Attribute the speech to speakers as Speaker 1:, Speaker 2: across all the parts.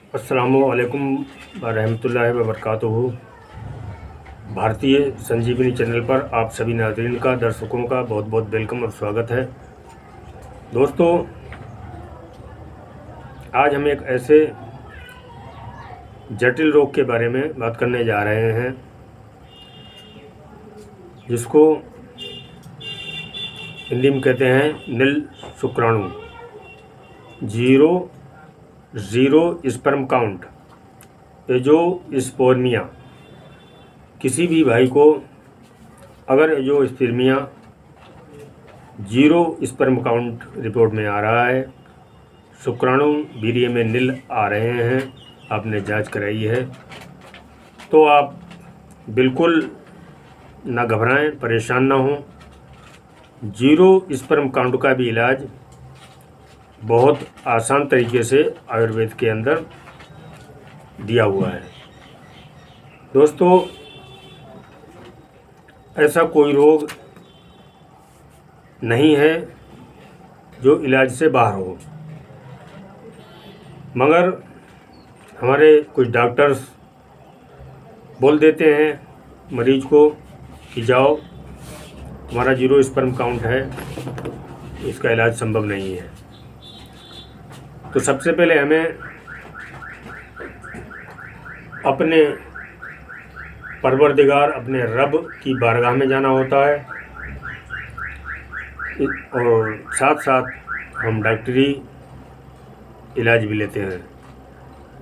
Speaker 1: अस्सलामुअलैकुम वरहमतुल्लाहि वबरकातुहू। भारतीय संजीवनी चैनल पर आप सभी नाज़रीन का, दर्शकों का बहुत बहुत वेलकम और स्वागत है। दोस्तों, आज हम एक ऐसे जटिल रोग के बारे में बात करने जा रहे हैं जिसको हिंदी में कहते हैं नील शुक्राणु, ज़ीरो स्पर्म काउंट। ये जो स्पर्मिया, किसी भी भाई को अगर जो स्पर्मिया 0 स्पर्म काउंट रिपोर्ट में आ रहा है, शुक्राणु वीर्य में नील आ रहे हैं, आपने जांच कराई है, तो आप बिल्कुल ना घबराएं, परेशान ना हों। 0 स्पर्म काउंट का भी इलाज बहुत आसान तरीके से आयुर्वेद के अंदर दिया हुआ है। दोस्तों, ऐसा कोई रोग नहीं है जो इलाज से बाहर हो, मगर हमारे कुछ डॉक्टर्स बोल देते हैं मरीज को कि जाओ, हमारा 0 स्पर्म काउंट है, इसका इलाज संभव नहीं है। तो सबसे पहले हमें अपने परवरदिगार, अपने रब की बारगाह में जाना होता है, और साथ साथ हम डॉक्टरी इलाज भी लेते हैं।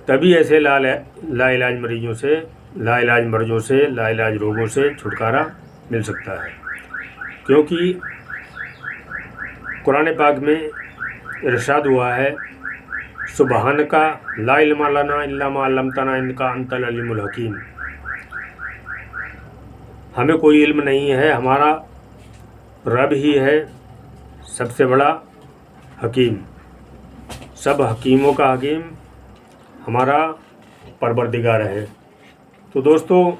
Speaker 1: तभी ऐसे लाइलाज मरीजों से लाइलाज रोगों से छुटकारा मिल सकता है, क्योंकि कुरान पाक में इरशाद हुआ है, सुबहानका ला इल्मा लना इल्ला मा अल्लमतना इन्नका अंतल अलीमुल हकीम। हमें कोई इल्म नहीं है, हमारा रब ही है सबसे बड़ा हकीम, सब हकीमों का हकीम हमारा परवरदिगार है। तो दोस्तों,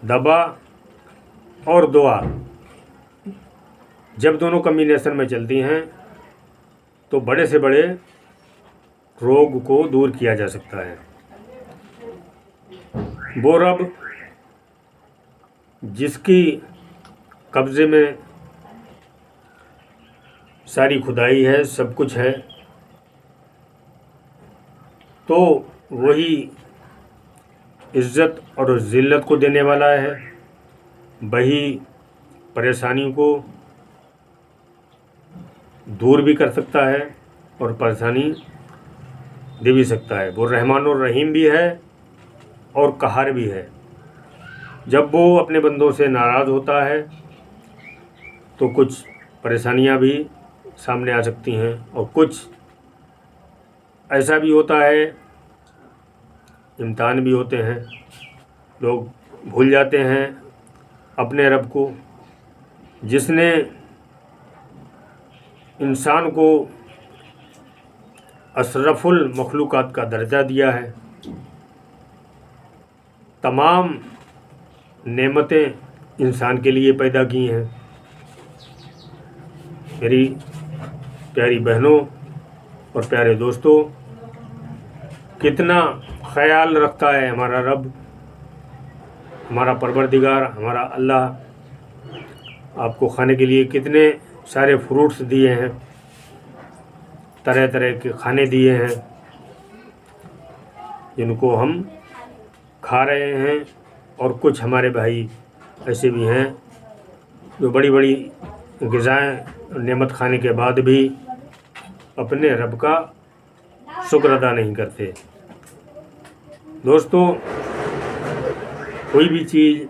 Speaker 1: दवा और दुआ जब दोनों कम्बिनेशन में चलती हैं तो बड़े से बड़े रोग को दूर किया जा सकता है। वो रब जिसकी कब्ज़े में सारी खुदाई है, सब कुछ है, तो वही इज़्ज़त और ज़िल्लत को देने वाला है, वही परेशानी को दूर भी कर सकता है और परेशानी दे भी सकता है। वो रहमान और रहीम भी है और कहार भी है। जब वो अपने बंदों से नाराज़ होता है तो कुछ परेशानियां भी सामने आ सकती हैं, और कुछ ऐसा भी होता है, इम्तिहान भी होते हैं, लोग भूल जाते हैं अपने रब को, जिसने इंसान को अशरफुल मखलूक़ात का दर्जा दिया है। तमाम नेमतें इंसान के लिए पैदा की हैं। मेरी प्यारी बहनों और प्यारे दोस्तों, कितना ख्याल रखता है हमारा रब, हमारा परवरदिगार, हमारा अल्लाह। आपको खाने के लिए कितने सारे फ्रूट्स दिए हैं, तरह तरह के खाने दिए हैं, जिनको हम खा रहे हैं। और कुछ हमारे भाई ऐसे भी हैं जो बड़ी बड़ी ग़िज़ाएँ नेमत खाने के बाद भी अपने रब का शुक्र अदा नहीं करते। दोस्तों, कोई भी चीज़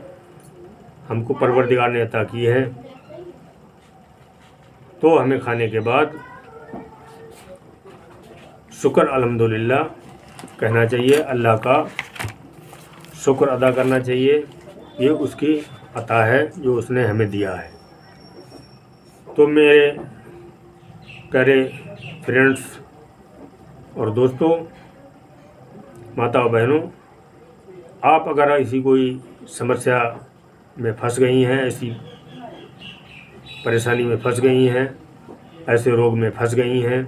Speaker 1: हमको परवरदिगार ने अता की है, तो हमें खाने के बाद शुक्र अल्हम्दुलिल्लाह कहना चाहिए, अल्लाह का शुक्र अदा करना चाहिए। ये उसकी अता है जो उसने हमें दिया है। तो मेरे प्यारे फ्रेंड्स और दोस्तों, माता और बहनों, आप अगर ऐसी कोई समस्या में फंस गई हैं, ऐसी परेशानी में फंस गई हैं, ऐसे रोग में फंस गई हैं,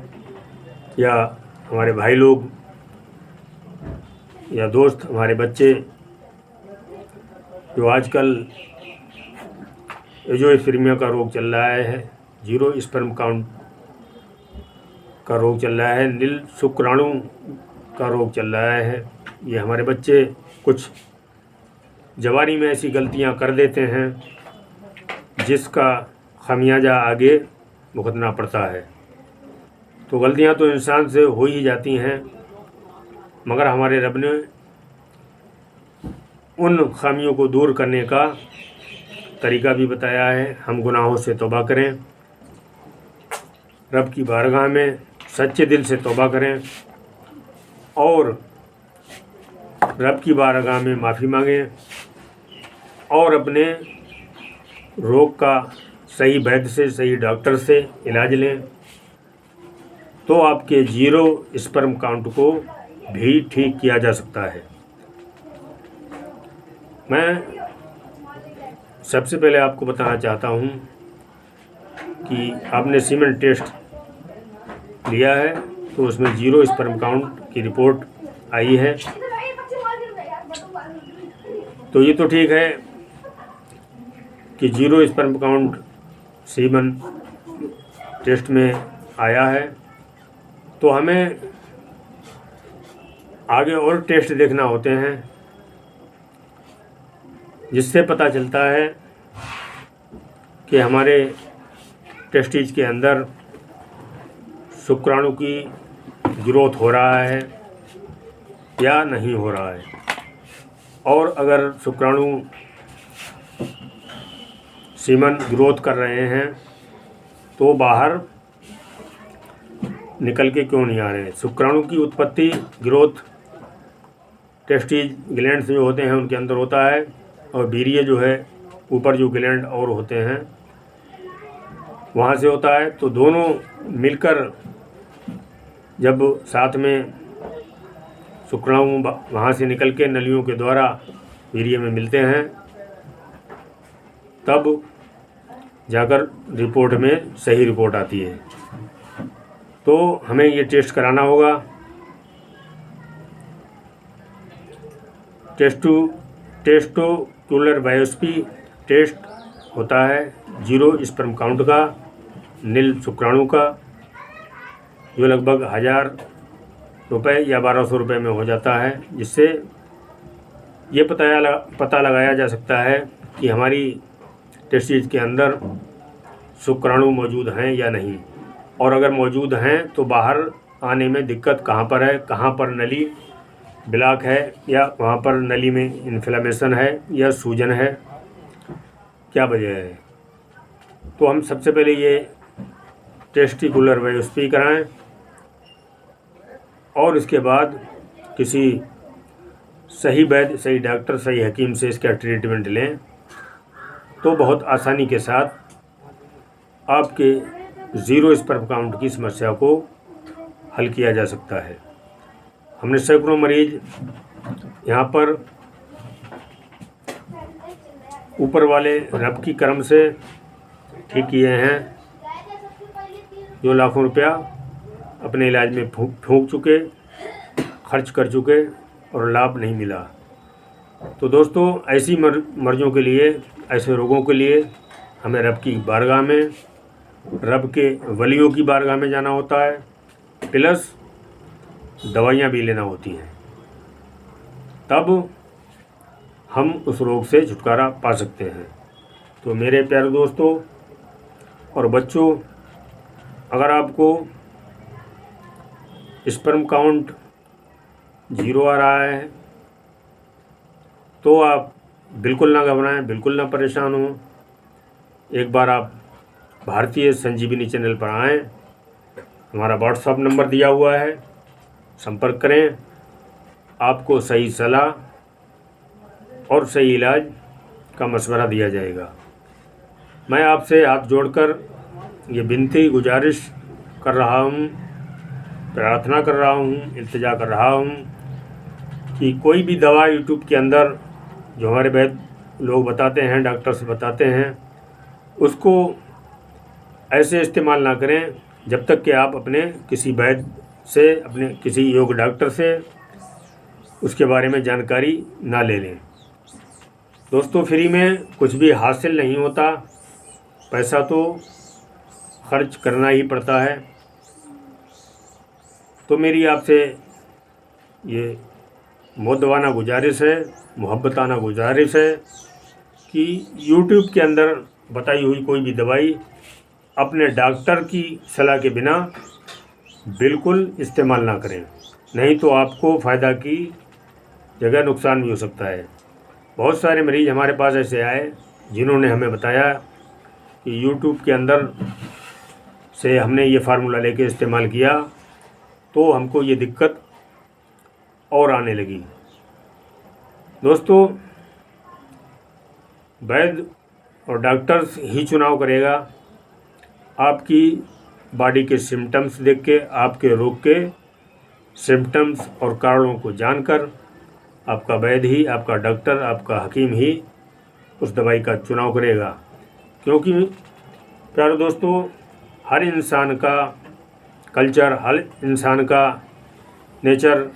Speaker 1: या हमारे भाई लोग या दोस्त, हमारे बच्चे जो आजकल एजोस्पर्मिया का रोग चल रहा है, जीरो स्पर्म काउंट का रोग चल रहा है, नील शुक्राणु का रोग चल रहा है, ये हमारे बच्चे कुछ जवानी में ऐसी गलतियां कर देते हैं जिसका खमियाजा आगे भुगतना पड़ता है। तो गलतियां तो इंसान से हो ही जाती हैं, मगर हमारे रब ने उन खामियों को दूर करने का तरीका भी बताया है। हम गुनाहों से तौबा करें, रब की बारगाह में सच्चे दिल से तौबा करें और रब की बारगाह में माफ़ी मांगें और अपने रोग का सही वैद्य से, सही डॉक्टर से इलाज लें, तो आपके जीरो स्पर्म काउंट को भी ठीक किया जा सकता है। मैं सबसे पहले आपको बताना चाहता हूँ कि आपने सीमेन टेस्ट लिया है तो उसमें जीरो स्पर्म काउंट की रिपोर्ट आई है, तो ये तो ठीक है कि जीरो स्पर्म काउंट सीमेन टेस्ट में आया है। तो हमें आगे और टेस्ट देखना होते हैं जिससे पता चलता है कि हमारे टेस्टिज के अंदर शुक्राणु की ग्रोथ हो रहा है या नहीं हो रहा है। और अगर शुक्राणु सीमन ग्रोथ कर रहे हैं तो बाहर निकल के क्यों नहीं आ रहे हैं। शुक्राणु की उत्पत्ति, ग्रोथ टेस्टिज ग्लैंड जो होते हैं उनके अंदर होता है और वीर्य जो है ऊपर जो ग्लैंड और होते हैं वहाँ से होता है। तो दोनों मिलकर जब साथ में शुक्राणु वहाँ से निकल के नलियों के द्वारा वीर्य में मिलते हैं, तब जाकर रिपोर्ट में सही रिपोर्ट आती है। तो हमें ये टेस्ट कराना होगा। टेस्टोक्यूलर बायोप्सी टेस्ट होता है जीरो स्पर्म काउंट का, नील शुक्राणु का, जो लगभग 1000 रुपये या 1200 रुपये में हो जाता है, जिससे ये पता लगाया जा सकता है कि हमारी टेस्टिज के अंदर शुक्राणु मौजूद हैं या नहीं, और अगर मौजूद हैं तो बाहर आने में दिक्कत कहाँ पर है, कहाँ पर नली ब्लॉक है या वहाँ पर नली में इन्फ्लेमेशन है या सूजन है, क्या वजह है। तो हम सबसे पहले ये टेस्टिकुलर बायोप्सी कराएं और इसके बाद किसी सही वैद्य, सही डॉक्टर, सही हकीम से इसका ट्रीटमेंट लें, तो बहुत आसानी के साथ आपके ज़ीरो स्पर्म काउंट की समस्या को हल किया जा सकता है। हमने सैकड़ों मरीज यहाँ पर ऊपर वाले रब की करम से ठीक किए हैं, जो लाखों रुपया अपने इलाज में फूंक चुके, खर्च कर चुके और लाभ नहीं मिला। तो दोस्तों, ऐसी मर्जों के लिए, ऐसे रोगों के लिए हमें रब की बारगाह में, रब के वलियों की बारगाह में जाना होता है, प्लस दवाइयाँ भी लेना होती हैं, तब हम उस रोग से छुटकारा पा सकते हैं। तो मेरे प्यारे दोस्तों और बच्चों, अगर आपको स्पर्म काउंट जीरो आ रहा है तो आप बिल्कुल ना घबराएं, बिल्कुल ना परेशान हो। एक बार आप भारतीय संजीवनी चैनल पर आएँ, हमारा व्हाट्सएप नंबर दिया हुआ है, संपर्क करें, आपको सही सलाह और सही इलाज का मशवरा दिया जाएगा। मैं आपसे हाथ जोड़कर ये विनती, गुजारिश कर रहा हूँ, प्रार्थना कर रहा हूँ, इल्तिजा कर रहा हूँ कि कोई भी दवा यूट्यूब के अंदर जो हमारे वैद्य लोग बताते हैं, डॉक्टर्स बताते हैं, उसको ऐसे इस्तेमाल ना करें जब तक कि आप अपने किसी वैद्य से, अपने किसी योग डॉक्टर से उसके बारे में जानकारी ना ले लें। दोस्तों, फ्री में कुछ भी हासिल नहीं होता, पैसा तो खर्च करना ही पड़ता है। तो मेरी आपसे ये मुद्दवाना गुजारिश है, मोहब्बताना गुजारिश है कि YouTube के अंदर बताई हुई कोई भी दवाई अपने डॉक्टर की सलाह के बिना बिल्कुल इस्तेमाल ना करें, नहीं तो आपको फ़ायदा की जगह नुकसान भी हो सकता है। बहुत सारे मरीज़ हमारे पास ऐसे आए जिन्होंने हमें बताया कि YouTube के अंदर से हमने ये फार्मूला लेके इस्तेमाल किया तो हमको ये दिक्कत और आने लगी। दोस्तों, वैद्य और डॉक्टर्स ही चुनाव करेगा। आपकी बॉडी के सिम्टम्स देख के, आपके रोग के सिम्टम्स और कारणों को जानकर आपका वैद्य ही, आपका डॉक्टर, आपका हकीम ही उस दवाई का चुनाव करेगा। क्योंकि प्यारे दोस्तों, हर इंसान का कल्चर, हर इंसान का नेचर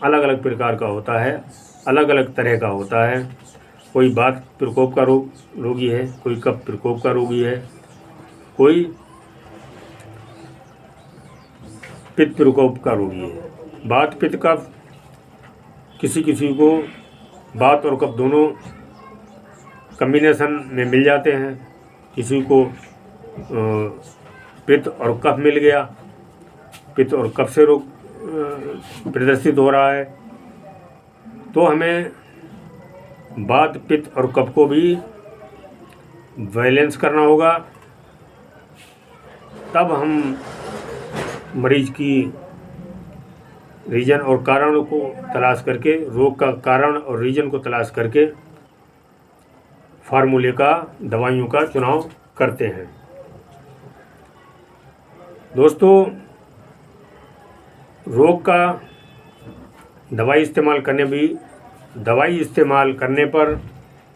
Speaker 1: अलग अलग प्रकार का होता है, अलग अलग तरह का होता है। कोई वात प्रकोप का रोगी है, कोई कफ प्रकोप का रोगी है, कोई पित्त प्रकोप का रोगी है। वात पित्त कफ किसी किसी को वात और कफ दोनों कम्बिनेशन में मिल जाते हैं, किसी को पित्त और कफ मिल गया, पित्त और कफ से रोग प्रदर्शित हो रहा है। तो हमें वात पित्त और कफ को भी बैलेंस करना होगा, तब हम मरीज की रीजन और कारणों को तलाश करके, रोग का कारण और रीजन को तलाश करके फार्मूले का, दवाइयों का चुनाव करते हैं। दोस्तों, रोग का दवाई इस्तेमाल करने पर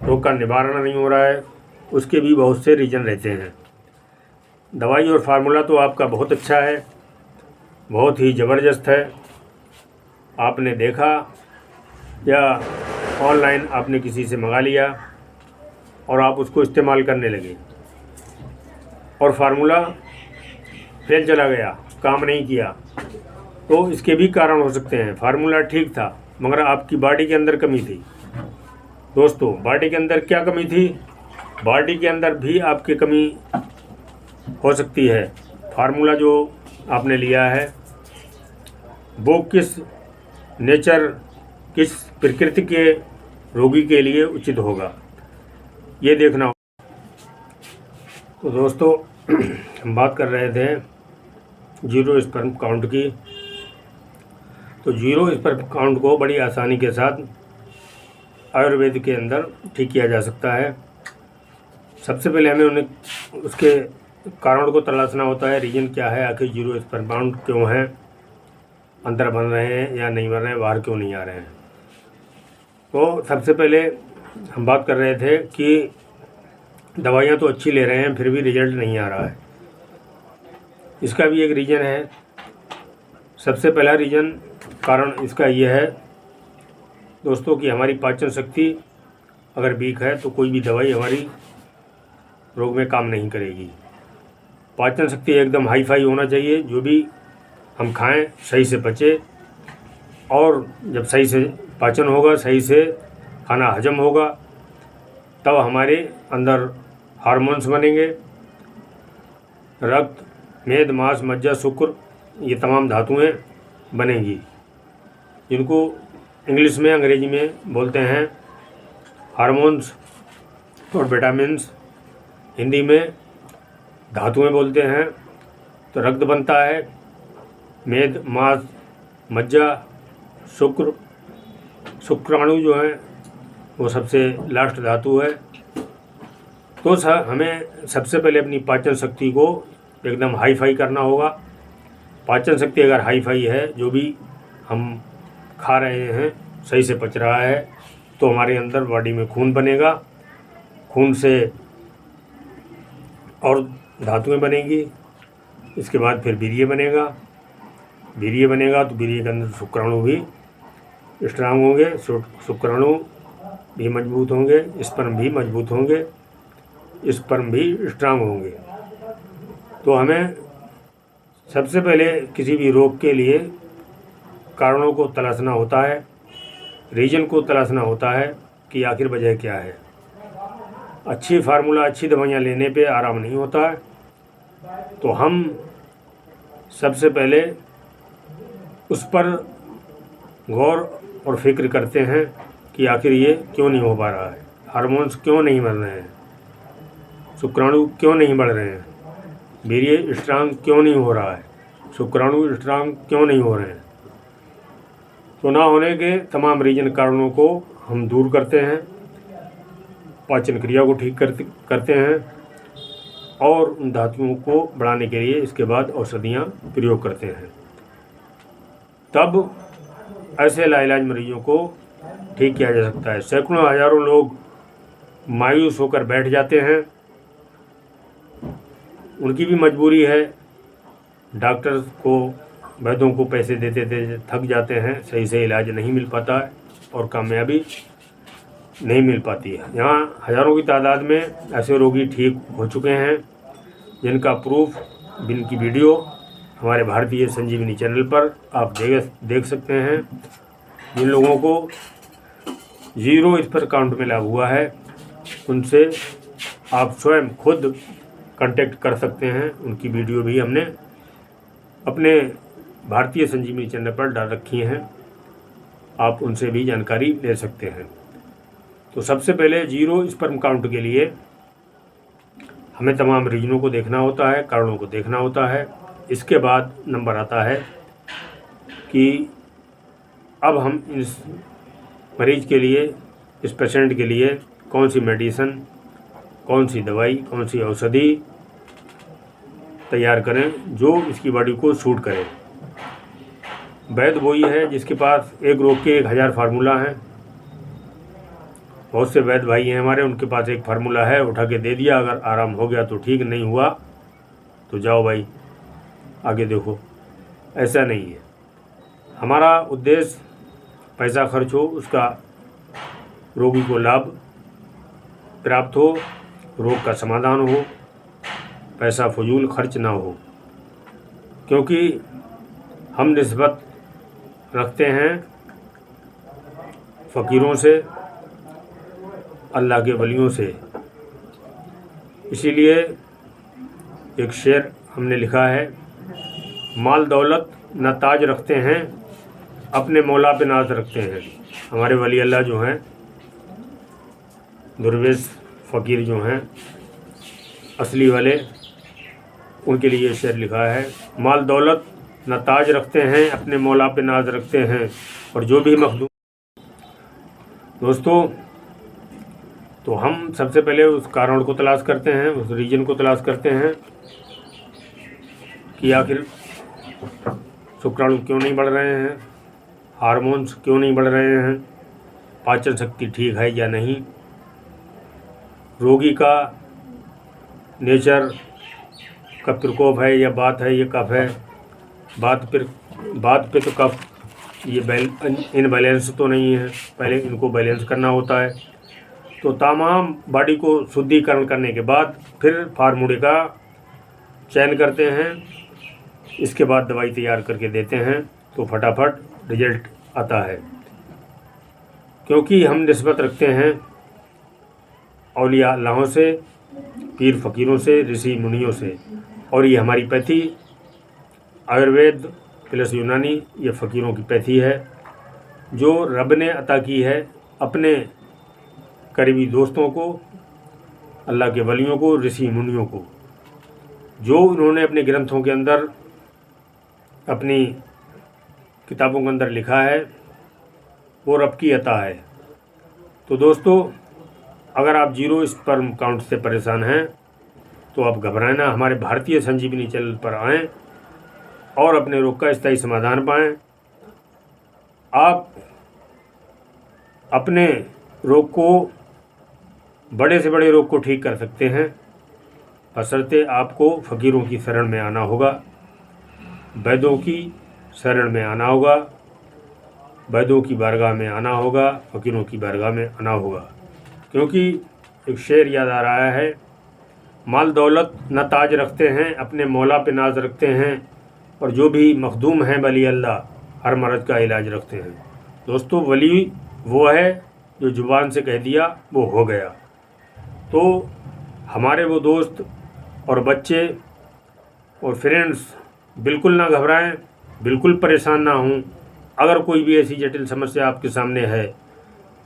Speaker 1: रोग का निवारण नहीं हो रहा है, उसके भी बहुत से रीजन रहते हैं। दवाई और फार्मूला तो आपका बहुत अच्छा है, बहुत ही ज़बरदस्त है। आपने देखा या ऑनलाइन आपने किसी से मंगा लिया और आप उसको इस्तेमाल करने लगे और फार्मूला फेल चला गया, काम नहीं किया, तो इसके भी कारण हो सकते हैं। फार्मूला ठीक था मगर आपकी बॉडी के अंदर कमी थी। दोस्तों, बॉडी के अंदर क्या कमी थी? बॉडी के अंदर भी आपकी कमी हो सकती है। फार्मूला जो आपने लिया है वो किस नेचर, किस प्रकृति के रोगी के लिए उचित होगा, ये देखना होगा। तो दोस्तों, हम बात कर रहे थे जीरो स्पर्म काउंट की। तो जीरो स्पर्म काउंट को बड़ी आसानी के साथ आयुर्वेद के अंदर ठीक किया जा सकता है। सबसे पहले हमें उसके कारण को तलाशना होता है, रीजन क्या है, आखिर जीरो स्पर्म काउंट क्यों है, अंदर बन रहे हैं या नहीं बन रहे हैं, बाहर क्यों नहीं आ रहे हैं। तो सबसे पहले हम बात कर रहे थे कि दवाइयाँ तो अच्छी ले रहे हैं फिर भी रिजल्ट नहीं आ रहा है। इसका भी एक रीज़न है। सबसे पहला रीज़न, कारण इसका ये है दोस्तों कि हमारी पाचन शक्ति अगर वीक है तो कोई भी दवाई हमारी रोग में काम नहीं करेगी। पाचन शक्ति एकदम हाई फाई होना चाहिए, जो भी हम खाएं सही से पचे, और जब सही से पाचन होगा, सही से खाना हजम होगा, तब हमारे अंदर हार्मोन्स बनेंगे। रक्त, मेद, मांस, मज्जा, शुक्र, ये तमाम धातुएं बनेंगी, जिनको इंग्लिश में, अंग्रेजी में बोलते हैं हार्मोन्स और विटामिन्स, हिंदी में धातुएं बोलते हैं। तो रक्त बनता है, मेद, मांस, मज्जा, शुक्र, शुक्राणु जो है वो सबसे लास्ट धातु है। तो हमें सबसे पहले अपनी पाचन शक्ति को एकदम हाई फाई करना होगा। पाचन शक्ति अगर हाई फाई है, जो भी हम खा रहे हैं सही से पच रहा है, तो हमारे अंदर बॉडी में खून बनेगा, खून से और धातुएं बनेंगी। इसके बाद फिर वीर्य बनेगा, वीर्य बनेगा तो वीर्य के अंदर शुक्राणु भी स्ट्रांग होंगे, शुक्राणु भी मजबूत होंगे, स्पर्म भी मजबूत होंगे, स्पर्म भी स्ट्रांग होंगे। तो हमें सबसे पहले किसी भी रोग के लिए कारणों को तलाशना होता है, रीजन को तलाशना होता है कि आखिर वजह क्या है। अच्छी फार्मूला, अच्छी दवाइयाँ लेने पे आराम नहीं होता है। तो हम सबसे पहले उस पर गौर और फिक्र करते हैं कि आखिर ये क्यों नहीं हो पा रहा है, हार्मोन्स क्यों नहीं बन रहे हैं, शुक्राणु क्यों नहीं बढ़ रहे हैं, वीर्य स्ट्रांग क्यों नहीं हो रहा है, शुक्राणु स्ट्रांग क्यों नहीं हो रहे हैं। तो ना होने के तमाम रीजन कारणों को हम दूर करते हैं, पाचन क्रिया को ठीक करते हैं और उन धातुओं को बढ़ाने के लिए इसके बाद औषधियाँ प्रयोग करते हैं। तब ऐसे लाइलाज मरीजों को ठीक किया जा सकता है। सैकड़ों हजारों लोग मायूस होकर बैठ जाते हैं, उनकी भी मजबूरी है, डॉक्टर्स को, वैद्यों को पैसे देते देते थक जाते हैं, सही से इलाज नहीं मिल पाता है और कामयाबी नहीं मिल पाती है। यहाँ हज़ारों की तादाद में ऐसे रोगी ठीक हो चुके हैं जिनका प्रूफ, जिनकी वीडियो हमारे भारतीय संजीवनी चैनल पर आप देख सकते हैं। जिन लोगों को 0 स्पर्म काउंट में लाभ हुआ है उनसे आप स्वयं खुद कांटेक्ट कर सकते हैं। उनकी वीडियो भी हमने अपने भारतीय संजीवनी चैनल पर डाल रखी हैं, आप उनसे भी जानकारी ले सकते हैं। तो सबसे पहले 0 स्पर्म काउंट के लिए हमें तमाम रीजनों को देखना होता है, कारणों को देखना होता है। इसके बाद नंबर आता है कि अब हम इस मरीज के लिए, इस पेशेंट के लिए कौन सी मेडिसिन, कौन सी दवाई, कौन सी औषधि तैयार करें जो इसकी बॉडी को सूट करे। वैद्य वही है जिसके पास एक रोग के 1000 फार्मूला हैं। बहुत से वैद्य भाई हैं हमारे, उनके पास एक फार्मूला है, उठा के दे दिया, अगर आराम हो गया तो ठीक, नहीं हुआ तो जाओ भाई आगे देखो। ऐसा नहीं है। हमारा उद्देश्य पैसा खर्च हो, उसका रोगी को लाभ प्राप्त हो, रोग का समाधान हो, पैसा फजूल खर्च ना हो। क्योंकि हम निस्बत रखते हैं फ़कीरों से, अल्लाह के वलियों से। इसीलिए एक शेर हमने लिखा है, माल दौलत न ताज रखते हैं, अपने मौला पे नाज रखते हैं। हमारे वली अल्लाह जो हैं, दुर्वेश फ़कीर जो हैं असली वाले, उनके लिए शेर लिखा है, माल दौलत न ताज रखते हैं, अपने मौला पे नाज रखते हैं, और जो भी मखदूम। दोस्तों, तो हम सबसे पहले उस कारण को तलाश करते हैं, उस रीजन को तलाश करते हैं कि आखिर शुक्राणु क्यों नहीं बढ़ रहे हैं, हार्मोन्स क्यों नहीं बढ़ रहे हैं, पाचन शक्ति ठीक है या नहीं, रोगी का नेचर का प्रकोप है या बात है, ये कफ है, बात पे तो कफ, ये इनबैलेंस तो नहीं है, पहले इनको बैलेंस करना होता है। तो तमाम बॉडी को शुद्धिकरण करने के बाद फिर फार्मूले का चयन करते हैं, इसके बाद दवाई तैयार करके देते हैं, तो फटाफट रिजल्ट आता है। क्योंकि हम निस्बत रखते हैं औलिया अल्लाहों से, पीर फ़कीरों से, ऋषि मुनियों से, और ये हमारी पैथी आयुर्वेद प्लस यूनानी, ये फ़कीरों की पैथी है जो रब ने अता की है अपने करीबी दोस्तों को, अल्लाह के वलियों को, ऋषि मुनियों को। जो उन्होंने अपने ग्रंथों के अंदर, अपनी किताबों के अंदर लिखा है, वो रब की अता है। तो दोस्तों, अगर आप 0 स्पर्म काउंट से परेशान हैं तो आप घबराएं ना, हमारे भारतीय संजीवनी चैनल पर आएँ और अपने रोग का स्थायी समाधान पाएँ। आप अपने रोग को, बड़े से बड़े रोग को ठीक कर सकते हैं, बशर्ते आपको फ़कीरों की शरण में आना होगा, वैद्यों की शरण में आना होगा, वैद्यों की बारगाह में आना होगा, फ़कीरों की बारगाह में आना होगा। क्योंकि एक शेर याद आ रहा है, माल दौलत न ताज रखते हैं, अपने मौला पे नाज रखते हैं, और जो भी मखदूम हैं वली अल्लाह हर मर्ज़ का इलाज रखते हैं। दोस्तों, वली वो है जो ज़ुबान से कह दिया वो हो गया। तो हमारे वो दोस्त और बच्चे और फ्रेंड्स बिल्कुल ना घबराएं, बिल्कुल परेशान ना हों। अगर कोई भी ऐसी जटिल समस्या आपके सामने है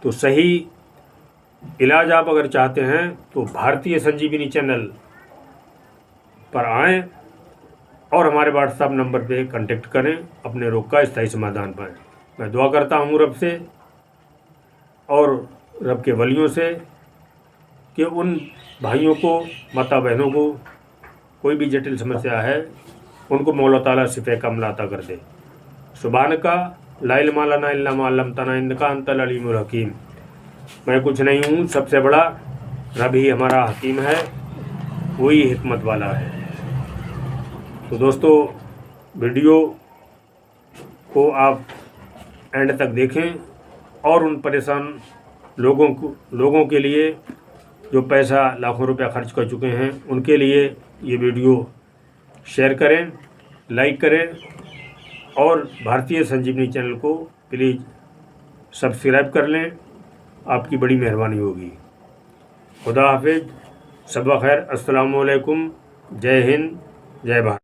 Speaker 1: तो सही इलाज आप अगर चाहते हैं तो भारतीय संजीवनी चैनल पर आएं और हमारे व्हाट्सएप नंबर पे कांटेक्ट करें, अपने रोग का स्थायी समाधान पाएं। मैं दुआ करता हूं रब से और रब के वलियों से कि उन भाइयों को, माता बहनों को कोई भी जटिल समस्या है उनको मौला ताला शिफ़े कामिला अता कर दे। सुभानका ला इल्मा लना इल्ला मा अल्लमतना इन्नका अंतल अलीमुल हकीम। मैं कुछ नहीं हूँ, सबसे बड़ा रब ही हमारा हकीम है, वही हिकमत वाला है। तो दोस्तों, वीडियो को आप एंड तक देखें और उन परेशान लोगों के लिए जो पैसा लाखों रुपया खर्च कर चुके हैं उनके लिए ये वीडियो शेयर करें, लाइक करें और भारतीय संजीवनी चैनल को प्लीज़ सब्सक्राइब कर लें। आपकी बड़ी मेहरबानी होगी। खुदा हाफिज़, सबा खैर, अस्सलामु अलैकुम, जय हिंद, जय भारत।